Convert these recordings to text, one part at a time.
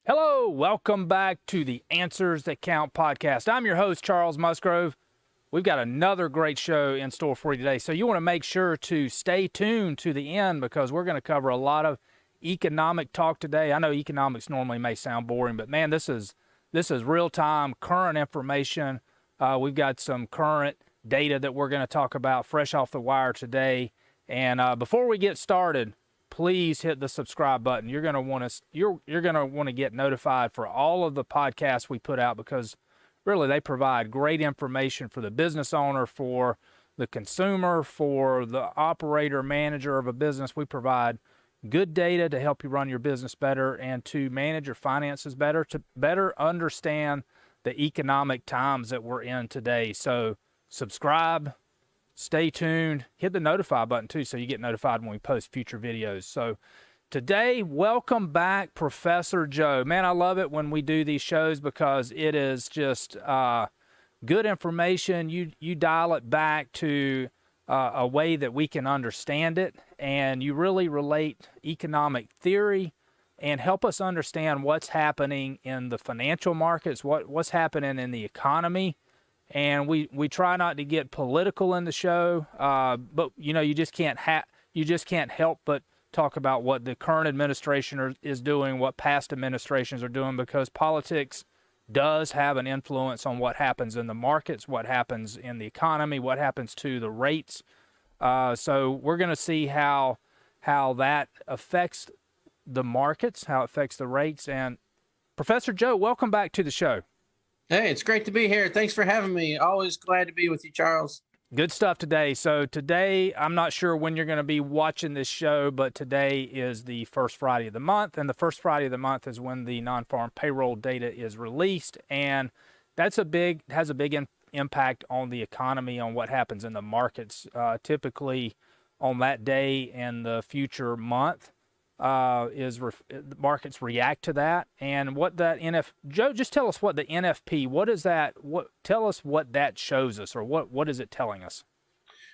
Hello, welcome back to the Answers That Count podcast. I'm your host, Charles Musgrove. We've got another great show in store for you today, so you want to make sure to stay tuned to the end because we're going to cover a lot of economic talk today. I know economics normally may sound boring, but man, this is real-time, current information. We've got some current data that we're going to talk about fresh off the wire today. And before we get started, please hit the subscribe button. You're going to want to get notified for all of the podcasts we put out because really they provide great information for the business owner, for the consumer, for the operator, manager of a business. We provide good data to help you run your business better and to manage your finances better, to better understand the economic times that we're in today. So subscribe. Stay tuned. Hit the notify button too so you get notified when we post future videos. So today, welcome back, Professor Joe. Man, I love it when we do these shows because it is just good information. You dial it back to a way that we can understand it, and you really relate economic theory and help us understand what's happening in the financial markets, what's happening in the economy. And we try not to get political in the show, but you just can't help but talk about what the current administration is doing, what past administrations are doing, because politics does have an influence on what happens in the markets, what happens in the economy, what happens to the rates. So we're going to see how that affects the markets, how it affects the rates. And Professor Joe, welcome back to the show. Hey, it's great to be here. Thanks for having me. Always glad to be with you, Charles. Good stuff today. So today, I'm not sure when you're going to be watching this show, but today is the first Friday of the month, and the first Friday of the month is when the non-farm payroll data is released, and has a big impact on the economy, on what happens in the markets. Typically, on that day and the future month, the markets react to that, and what that Joe, just tell us what the NFP, what is that? Tell us what that shows us, or what is it telling us?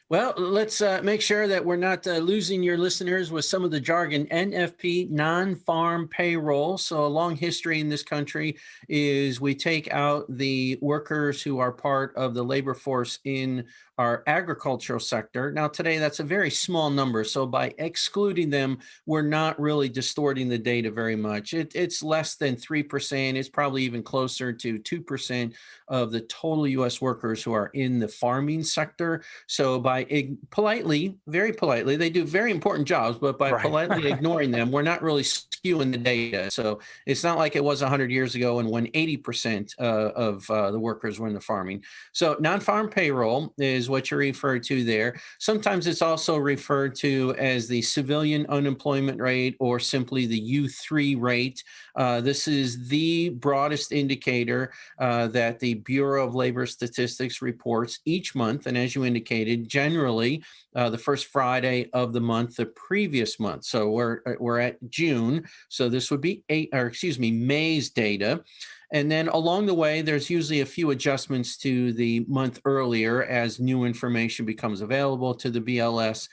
Well, let's make sure that we're not losing your listeners with some of the jargon. NFP, non-farm payroll. So a long history in this country is we take out the workers who are part of the labor force in our agricultural sector. Now, today, that's a very small number. So by excluding them, we're not really distorting the data very much. It's less than 3%. It's probably even closer to 2% of the total U.S. workers who are in the farming sector. So by very politely, they do very important jobs, but by politely ignoring them, we're not really skewing the data. So it's not like it was 100 years ago and when 80% of the workers were in the farming. So non-farm payroll is what you refer to there. Sometimes it's also referred to as the civilian unemployment rate or simply the U3 rate. This is the broadest indicator that the Bureau of Labor Statistics reports each month. And as you indicated, generally the first Friday of the month, the previous month. So we're at June. So this would be May's data. And then along the way, there's usually a few adjustments to the month earlier as new information becomes available to the BLS.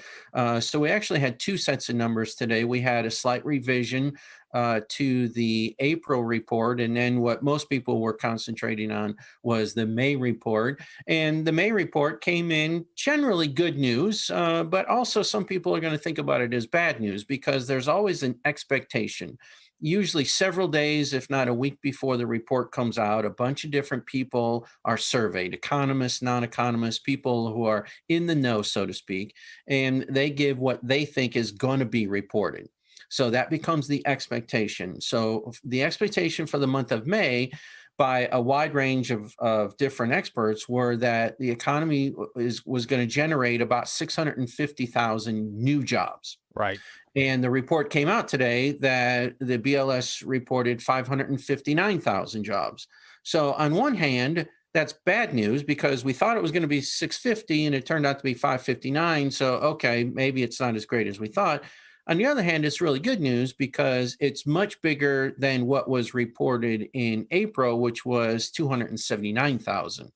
So we actually had two sets of numbers today. We had a slight revision to the April report, and then what most people were concentrating on was the May report. And the May report came in generally good news, but also some people are going to think about it as bad news because there's always an expectation. Usually several days, if not a week before the report comes out, a bunch of different people are surveyed, economists, non-economists, people who are in the know, so to speak, and they give what they think is going to be reported. So that becomes the expectation. So the expectation for the month of May by a wide range of different experts were that the economy was going to generate about 650,000 new jobs. Right. And the report came out today that the BLS reported 559,000 jobs. So on one hand, that's bad news because we thought it was going to be 650 and it turned out to be 559. So, okay, maybe it's not as great as we thought. On the other hand, it's really good news because it's much bigger than what was reported in April, which was 279,000.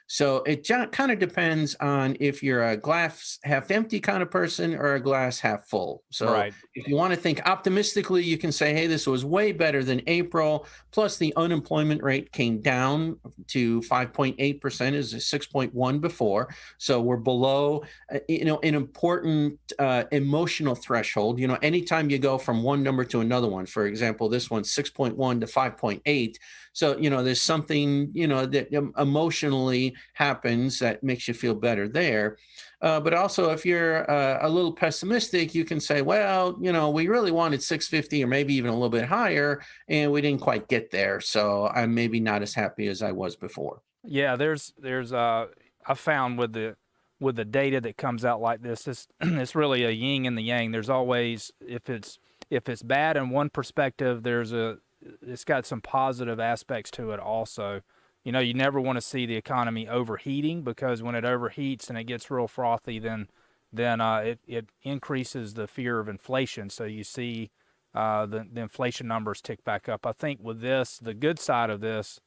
So it kind of depends on if you're a glass half empty kind of person or a glass half full. So Right. if you want to think optimistically, you can say, hey, this was way better than April. Plus, the unemployment rate came down to 5.8%, is 6.1 before. So we're below, an important emotional threshold. Anytime you go from one number to another one, for example, this one's 6.1 to 5.8. So, there's something, that emotionally happens that makes you feel better there. But also, if you're a little pessimistic, you can say, well, we really wanted 650 or maybe even a little bit higher, and we didn't quite get there. So I'm maybe not as happy as I was before. Yeah, there's I found with the data that comes out like this, it's really a yin and the yang. There's always, if it's bad in one perspective, it's got some positive aspects to it also. You never want to see the economy overheating, because when it overheats and it gets real frothy, then it increases the fear of inflation. So you see the inflation numbers tick back up. I think with this, the good side of this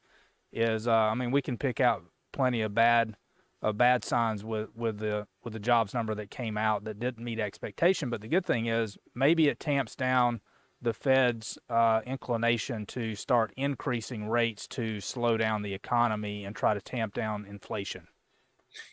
is, I mean, we can pick out plenty of bad signs with the jobs number that came out that didn't meet expectation. But the good thing is, maybe it tamps down the Fed's inclination to start increasing rates to slow down the economy and try to tamp down inflation.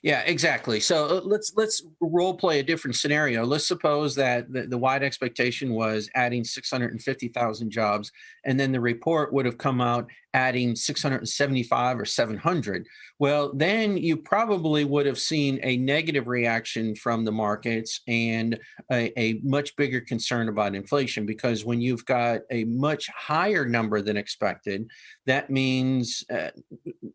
Yeah, exactly. So let's role play a different scenario. Let's suppose that the wide expectation was adding 650,000 jobs, and then the report would have come out adding 675 or 700. Well, then you probably would have seen a negative reaction from the markets and a much bigger concern about inflation, because when you've got a much higher number than expected, that means,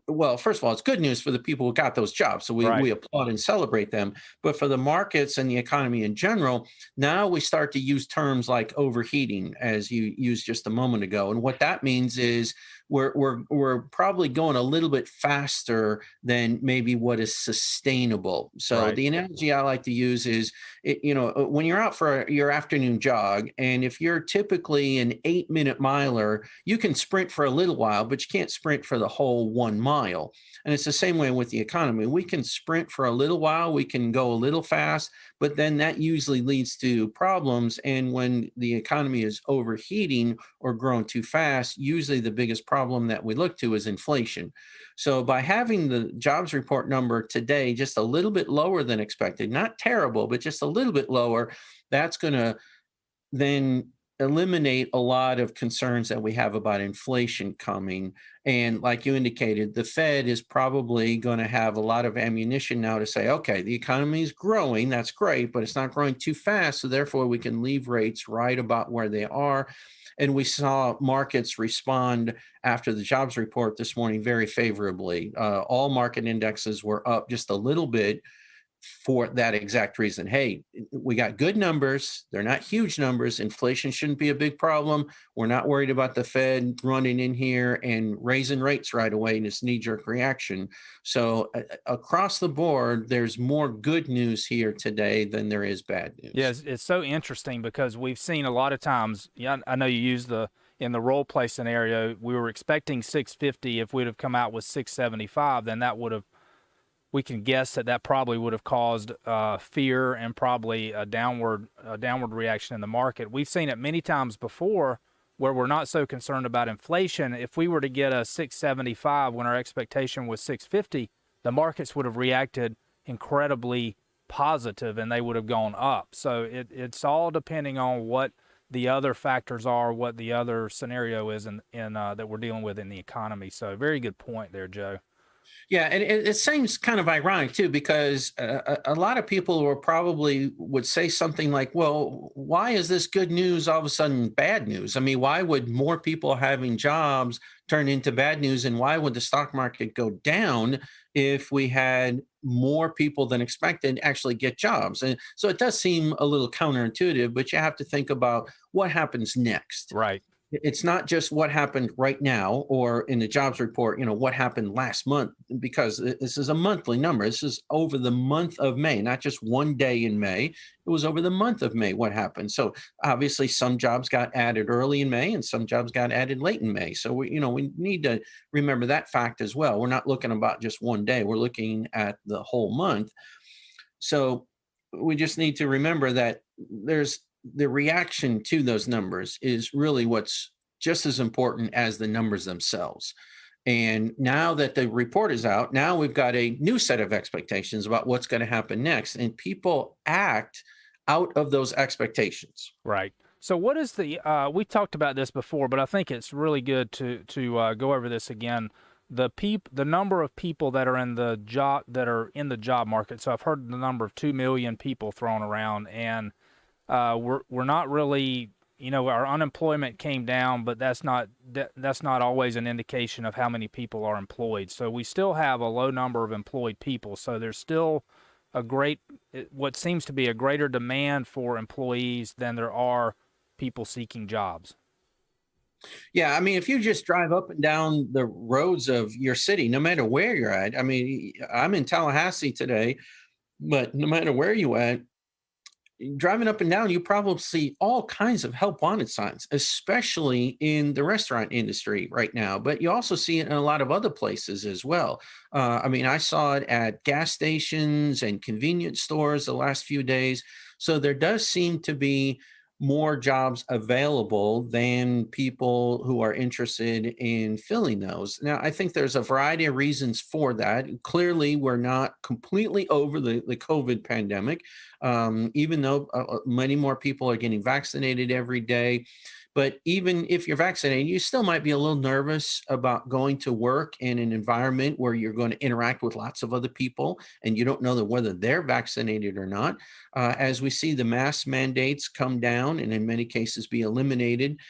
well, first of all, it's good news for the people who got those jobs. So we Right. applaud and celebrate them. But for the markets and the economy in general, now we start to use terms like overheating, as you used just a moment ago. And what that means is we're probably going a little bit faster than maybe what is sustainable. So Right. the analogy I like to use is, when you're out for your afternoon jog, and if you're typically an 8-minute miler, you can sprint for a little while, but you can't sprint for the whole 1 mile. And it's the same way with the economy. We can sprint for a little while, we can go a little fast, but then that usually leads to problems. And when the economy is overheating or growing too fast, usually the biggest problem that we look to is inflation. So by having the jobs report number today just a little bit lower than expected, not terrible, but just a little bit lower, that's going to then eliminate a lot of concerns that we have about inflation coming. And like you indicated, the Fed is probably going to have a lot of ammunition now to say, okay, the economy is growing. That's great, but it's not growing too fast. So therefore, we can leave rates right about where they are. And we saw markets respond after the jobs report this morning very favorably. All market indexes were up just a little bit for that exact reason. Hey, we got good numbers. They're not huge numbers. Inflation shouldn't be a big problem. We're not worried about the Fed running in here and raising rates right away in this knee-jerk reaction. So across the board, there's more good news here today than there is bad Yeah, news. it's so interesting because we've seen a lot of times. Yeah, I know you use in the role play scenario, we were expecting 650. If we'd have come out with 675, then we can guess that probably would have caused fear and probably a downward reaction in the market. We've seen it many times before where we're not so concerned about inflation. If we were to get a 675 when our expectation was 650, the markets would have reacted incredibly positive and they would have gone up. So it's all depending on what the other factors are, what the other scenario is in that we're dealing with in the economy. So very good point there, Joe. Yeah, and it seems kind of ironic too, because a lot of people would say something like, "Well, why is this good news all of a sudden bad news? I mean, why would more people having jobs turn into bad news, and why would the stock market go down if we had more people than expected actually get jobs?" And so it does seem a little counterintuitive, but you have to think about what happens next. Right. it's not just what happened right now or in the jobs report, what happened last month, because this is a monthly number. This is over the month of May, not just one day in May. It was over the month of May what happened. So obviously some jobs got added early in May and some jobs got added late in May. So we need to remember that fact as well. We're not looking about just one day. We're looking at the whole month. So we just need to remember that there's the reaction to those numbers is really what's just as important as the numbers themselves. And now that the report is out, now we've got a new set of expectations about what's going to happen next. And people act out of those expectations. Right. So what is the, we talked about this before, but I think it's really good to go over this again. The number of people that are in the job market. So I've heard the number of 2 million people thrown around, and we're not really, our unemployment came down, but that's not always an indication of how many people are employed. So we still have a low number of employed people. So there's still what seems to be a greater demand for employees than there are people seeking jobs. Yeah, I mean, if you just drive up and down the roads of your city, no matter where you're at, I mean, I'm in Tallahassee today, but no matter where you at, driving up and down, you probably see all kinds of help wanted signs, especially in the restaurant industry right now. But you also see it in a lot of other places as well. I mean, I saw it at gas stations and convenience stores the last few days. So there does seem to be more jobs available than people who are interested in filling those. Now, I think there's a variety of reasons for that. Clearly, we're not completely over the COVID pandemic, even though many more people are getting vaccinated every day. But even if you're vaccinated, you still might be a little nervous about going to work in an environment where you're going to interact with lots of other people and you don't know whether they're vaccinated or not. As we see the mask mandates come down and in many cases be eliminated,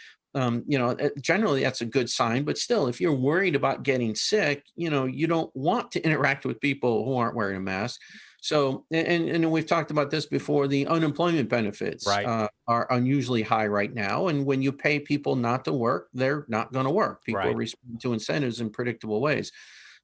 generally that's a good sign. But still, if you're worried about getting sick, you don't want to interact with people who aren't wearing a mask. So, and we've talked about this before, the unemployment benefits Right. are unusually high right now. And when you pay people not to work, they're not going to work. People Right. respond to incentives in predictable ways.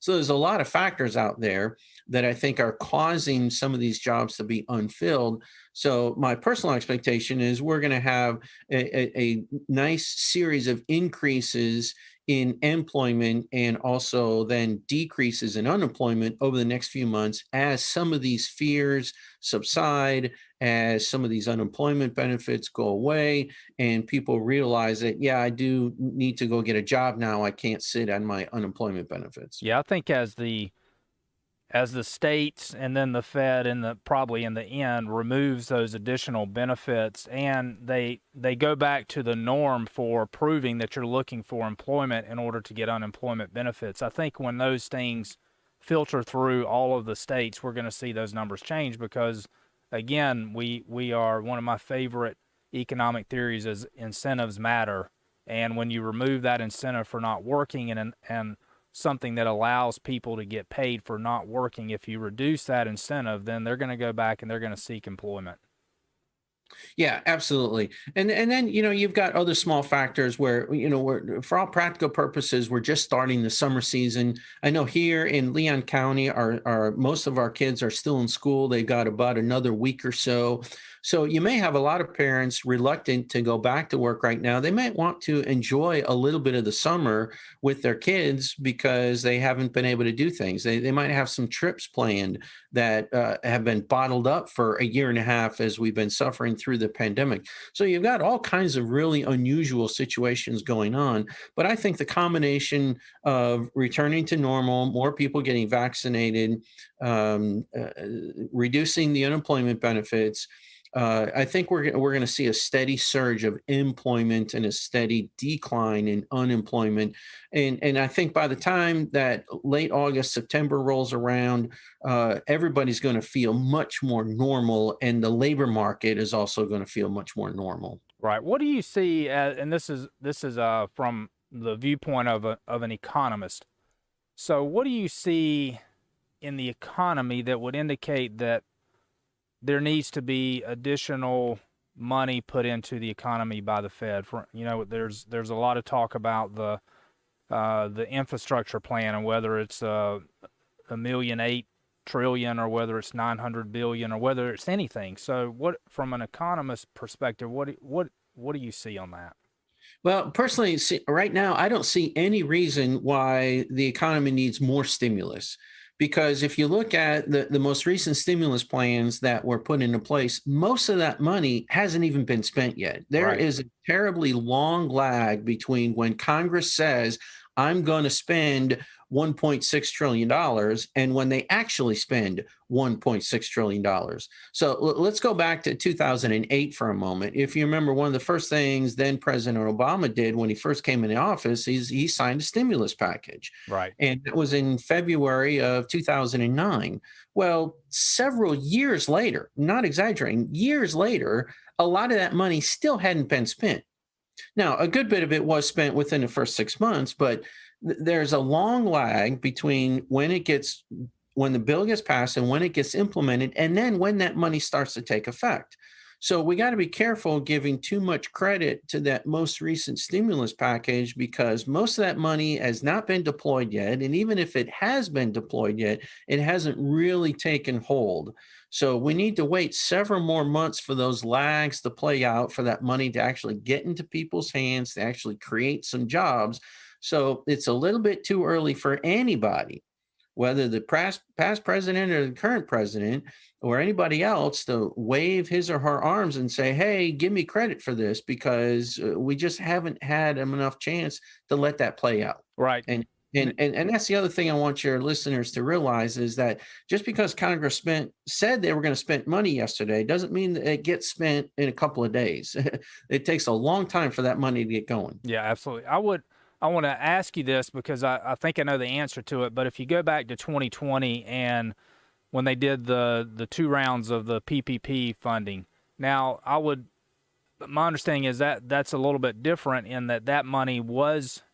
So there's a lot of factors out there that I think are causing some of these jobs to be unfilled. So my personal expectation is we're going to have a nice series of increases in employment and also then decreases in unemployment over the next few months as some of these fears subside, as some of these unemployment benefits go away, and people realize that, yeah, I do need to go get a job now. I can't sit on my unemployment benefits. Yeah, I think as the states and then the Fed probably in the end removes those additional benefits and they go back to the norm for proving that you're looking for employment in order to get unemployment benefits. I think when those things filter through all of the states, we're going to see those numbers change because, again, we are, one of my favorite economic theories is incentives matter. And when you remove that incentive for not working and something that allows people to get paid for not working, if you reduce that incentive, then they're going to go back and they're going to seek employment. Yeah, absolutely. And then, you've got other small factors where, we're, for all practical purposes, we're just starting the summer season. I know here in Leon County, our most of our kids are still in school. They got about another week or so. So you may have a lot of parents reluctant to go back to work right now. They might want to enjoy a little bit of the summer with their kids because they haven't been able to do things. They might have some trips planned that have been bottled up for a year and a half as we've been suffering through the pandemic. So you've got all kinds of really unusual situations going on. But I think the combination of returning to normal, more people getting vaccinated, reducing the unemployment benefits, I think we're going to see a steady surge of employment and a steady decline in unemployment. And I think by the time that late August, September rolls around, everybody's going to feel much more normal, and the labor market is also going to feel much more normal. Right. What do you see and this is from the viewpoint of an economist. So what do you see in the economy that would indicate that there needs to be additional money put into the economy by the Fed. There's a lot of talk about the infrastructure plan and whether it's $1.8 trillion or whether it's 900 billion or whether it's anything. So, what from an economist perspective, what do you see on that? Well, personally, right now, I don't see any reason why the economy needs more stimulus. Because if you look at the most recent stimulus plans that were put into place, most of that money hasn't even been spent yet. There Right. is a terribly long lag between when Congress says, I'm going to spend $1.6 trillion and when they actually spend $1.6 trillion. So let's go back to 2008 for a moment. If you remember, one of the first things then President Obama did when he first came into office is he signed a stimulus package. Right. And that was in February of 2009. Well, several years later, not exaggerating, years later, a lot of that money still hadn't been spent. Now, a good bit of it was spent within the first 6 months, but there's a long lag between when the bill gets passed and when it gets implemented, and then when that money starts to take effect. So we got to be careful giving too much credit to that most recent stimulus package because most of that money has not been deployed yet. And even if it has been deployed yet, it hasn't really taken hold. So we need to wait several more months for those lags to play out, for that money to actually get into people's hands, to actually create some jobs. So it's a little bit too early for anybody, whether the past president or the current president or anybody else, to wave his or her arms and say, hey, give me credit for this, because we just haven't had enough chance to let that play out. Right. And that's the other thing I want your listeners to realize is that just because Congress said they were going to spend money yesterday doesn't mean that it gets spent in a couple of days. It takes a long time for that money to get going. Yeah, absolutely. I want to ask you this because I think I know the answer to it, but if you go back to 2020 and when they did the 2 rounds of the PPP funding, now my understanding is that that's a little bit different in that money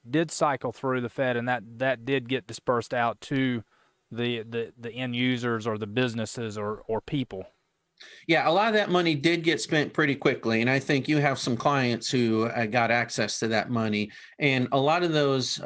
did cycle through the Fed and that did get dispersed out to the end users or the businesses or people. Yeah, a lot of that money did get spent pretty quickly. And I think you have some clients who got access to that money. And a lot of those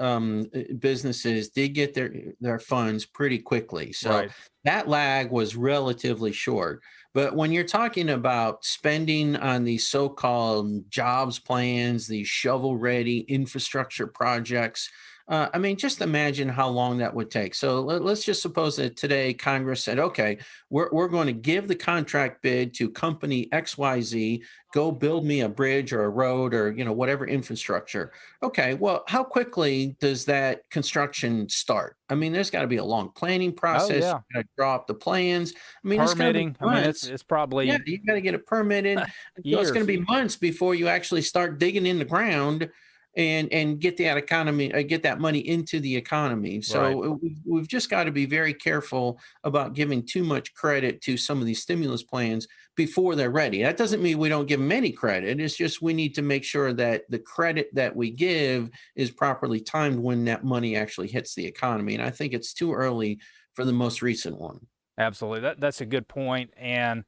businesses did get their funds pretty quickly. So Right. that lag was relatively short. But when you're talking about spending on these so-called jobs plans, these shovel-ready infrastructure projects, I mean, just imagine how long that would take. So let's just suppose that today Congress said, okay, we're going to give the contract bid to company XYZ, go build me a bridge or a road or, whatever infrastructure. Okay, well, how quickly does that construction start? I mean, there's got to be a long planning Oh process. yeah. You got to draw up the plans. I mean, it's going to be Permitting. I mean, months. it's Yeah, probably you got to get it permitted. So it's going years. to be months before you actually start digging in the ground and get that economy, get that money into the economy. Right. So we've just got to be very careful about giving too much credit to some of these stimulus plans before they're ready. That doesn't mean we don't give them any credit. It's just we need to make sure that the credit that we give is properly timed when that money actually hits the economy. And I think it's too early for the most recent one. Absolutely. That's a good point. And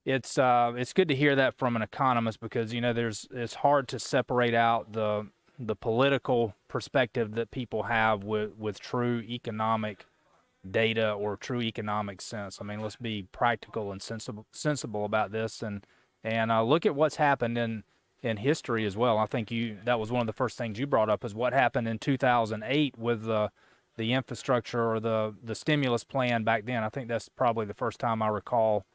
it's good to hear that from an economist because it's hard to separate out the political perspective that people have with true economic data or true economic sense. I mean, let's be practical and sensible about this and look at what's happened in history as well. I think that was one of the first things you brought up is what happened in 2008 with the infrastructure or the stimulus plan back then. I think that's probably the first time I recall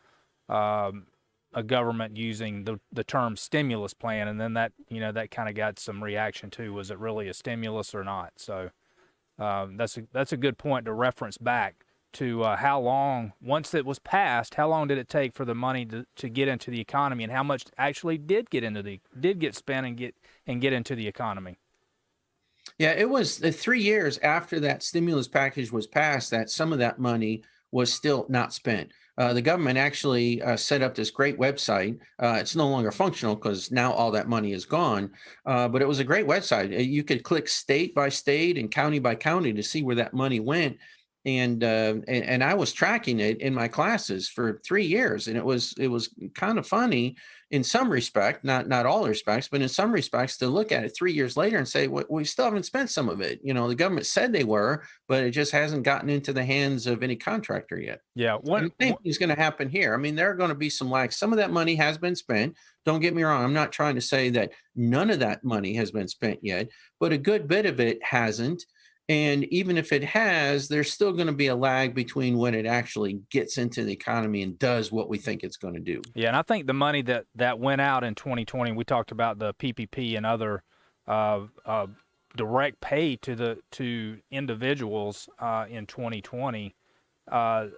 a government using the term stimulus plan, and then that kind of got some reaction too. Was it really a stimulus or not? So that's a good point to reference back to how long, once it was passed, how long did it take for the money to get into the economy, and how much actually did get spent and get into the economy. Yeah, it was 3 years after that stimulus package was passed that some of that money was still not spent. The government actually set up this great website. It's no longer functional because now all that money is gone. But it was a great website. You could click state by state and county by county to see where that money went. And I was tracking it in my classes for 3 years, and it was kind of funny in some respect, not all respects, but in some respects, to look at it 3 years later and say, we still haven't spent some of it. The government said they were, but it just hasn't gotten into the hands of any contractor yet. Yeah. And the same thing's going to happen here. I mean, there are going to be some lags. Some of that money has been spent. Don't get me wrong. I'm not trying to say that none of that money has been spent yet, but a good bit of it hasn't. And even if it has, there's still going to be a lag between when it actually gets into the economy and does what we think it's going to do. Yeah, and I think the money that went out in 2020, we talked about the PPP and other direct pay to individuals in 2020. I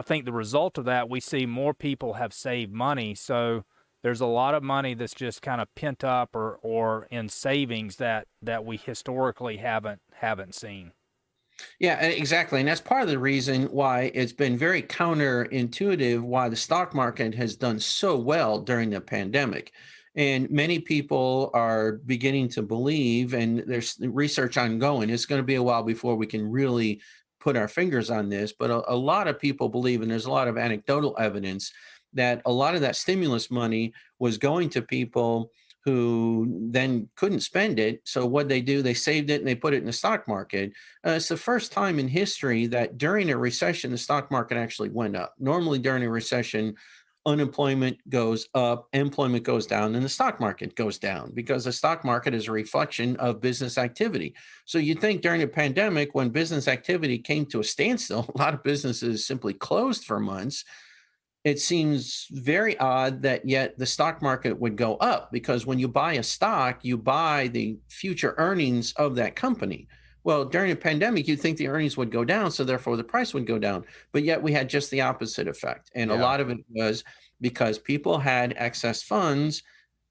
think the result of that, we see more people have saved money. So there's a lot of money that's just kind of pent up or in savings that we historically haven't seen. Yeah, exactly. And that's part of the reason why it's been very counterintuitive why the stock market has done so well during the pandemic. And many people are beginning to believe, and there's research ongoing, it's going to be a while before we can really put our fingers on this, but a lot of people believe, and there's a lot of anecdotal evidence, that a lot of that stimulus money was going to people who then couldn't spend it. So what they do, they saved it and they put it in the stock market. It's the first time in history that during a recession, the stock market actually went up. Normally during a recession, unemployment goes up, employment goes down, and the stock market goes down because the stock market is a reflection of business activity. So you'd think during the pandemic, when business activity came to a standstill, a lot of businesses simply closed for months. It seems very odd that yet the stock market would go up, because when you buy a stock, you buy the future earnings of that company. Well, during the pandemic, you'd think the earnings would go down, so therefore the price would go down. But yet we had just the opposite effect. And a lot of it was because people had excess funds.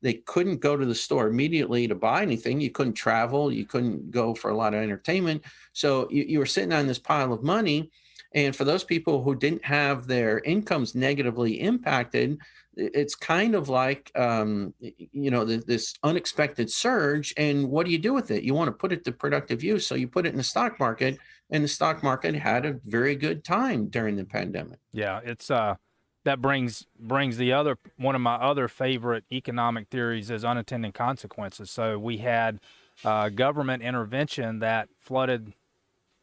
They couldn't go to the store immediately to buy anything. You couldn't travel. You couldn't go for a lot of entertainment. So you were sitting on this pile of money. And for those people who didn't have their incomes negatively impacted, it's kind of like, this unexpected surge. And what do you do with it? You want to put it to productive use. So you put it in the stock market, and the stock market had a very good time during the pandemic. Yeah, it's that brings the one of my other favorite economic theories is unintended consequences. So we had government intervention that flooded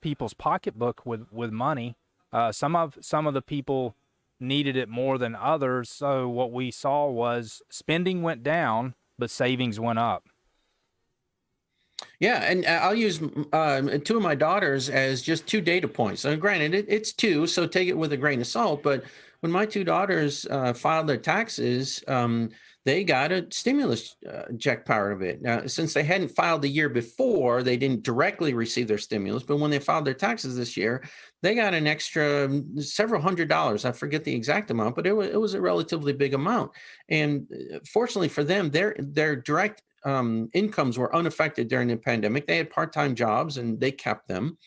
people's pocketbook with money. Some of the people needed it more than others. So what we saw was spending went down, but savings went up. Yeah, and I'll use two of my daughters as just two data points. And granted, it's two, so take it with a grain of salt. But when my two daughters filed their taxes, they got a stimulus check part of it. Now, since they hadn't filed the year before, they didn't directly receive their stimulus. But when they filed their taxes this year, they got an extra several $100s. I forget the exact amount, but it was a relatively big amount. And fortunately for them, their direct incomes were unaffected during the pandemic. They had part-time jobs and they kept them.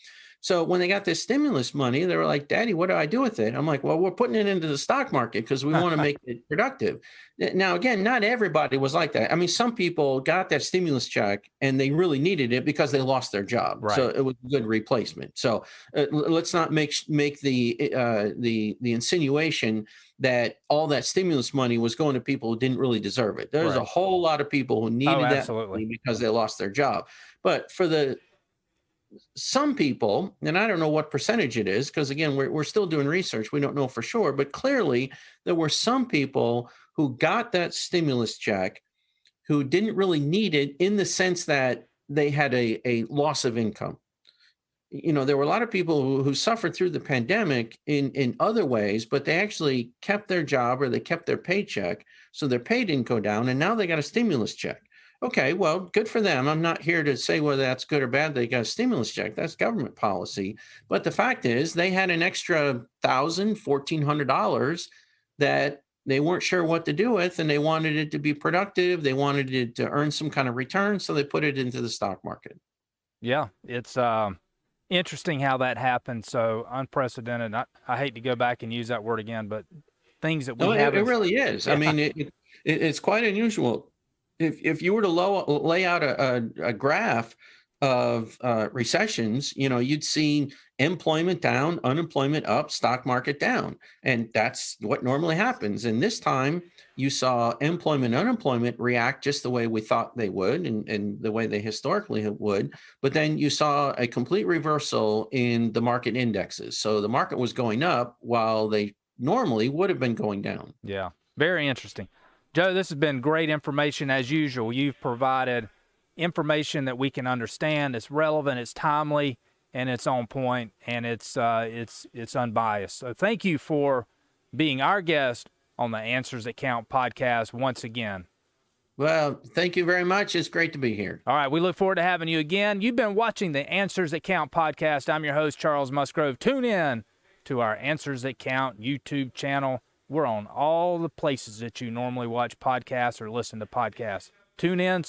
So when they got this stimulus money, they were like, "Daddy, what do I do with it?" I'm like, "Well, we're putting it into the stock market because we want to make it productive." Now, again, not everybody was like that. I mean, some people got that stimulus check and they really needed it because they lost their job. Right. So it was a good replacement. So let's not make the insinuation that all that stimulus money was going to people who didn't really deserve it. There's a whole lot of people who needed that money because they lost their job. But for some people, and I don't know what percentage it is, because again, we're still doing research. We don't know for sure, but clearly there were some people who got that stimulus check who didn't really need it, in the sense that they had a loss of income. There were a lot of people who suffered through the pandemic in other ways, but they actually kept their job or they kept their paycheck. So their pay didn't go down, and now they got a stimulus check. Okay, well, good for them. I'm not here to say whether that's good or bad. They got a stimulus check. That's government policy. But the fact is, they had an extra $1,000, $1,400 that they weren't sure what to do with, and they wanted it to be productive. They wanted it to earn some kind of return, so they put it into the stock market. Yeah, it's interesting how that happened. So unprecedented. I hate to go back and use that word again, but things that we have. It really is. Yeah. I mean, it's quite unusual. If you were to lay out a graph of recessions, you'd seen employment down, unemployment up, stock market down. And that's what normally happens. And this time you saw employment, unemployment react just the way we thought they would and the way they historically would. But then you saw a complete reversal in the market indexes. So the market was going up while they normally would have been going down. Yeah, very interesting. Joe, this has been great information as usual. You've provided information that we can understand. It's relevant, it's timely, and it's on point, and it's unbiased. So thank you for being our guest on the Answers That Count podcast once again. Well, thank you very much. It's great to be here. All right, we look forward to having you again. You've been watching the Answers That Count podcast. I'm your host, Charles Musgrove. Tune in to our Answers That Count YouTube channel. We're on all the places that you normally watch podcasts or listen to podcasts. Tune in.